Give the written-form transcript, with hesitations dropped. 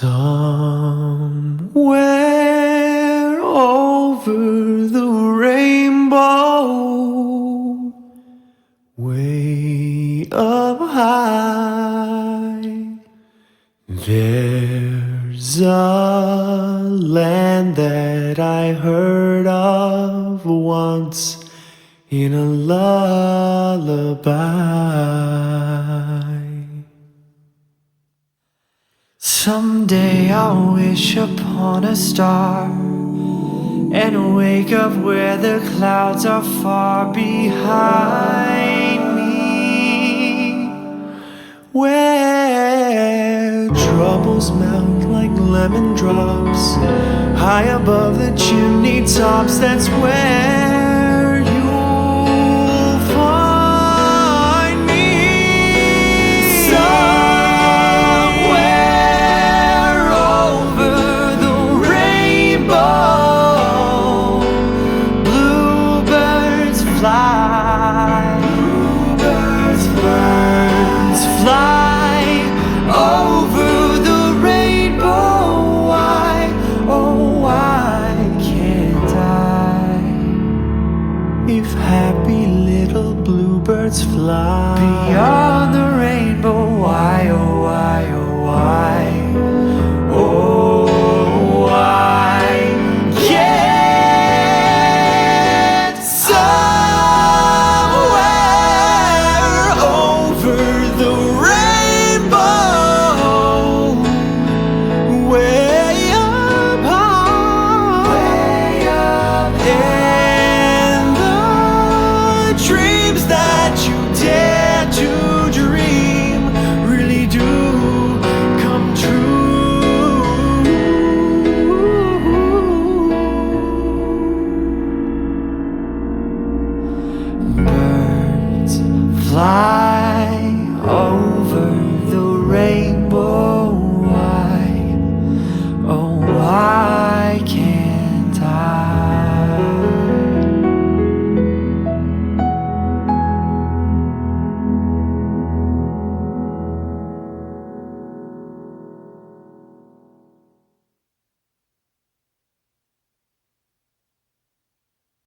Somewhere over the rainbow, way up high, there's a land that I heard of once in a lullaby. Someday I'll wish upon a star and wake up where the clouds are far behind me, where troubles melt like lemon drops high above the chimney tops. That's where you'll find me. Somewhere over the rainbow, bluebirds fly, birds fly over the rainbow. Why, oh why can't I? If happy little bluebirds fly beyond the rainbow, why, oh why, oh why, oh why can't somewhere over the rainbow, way up high, and the dreams that you dare to dream really do come true. Birds fly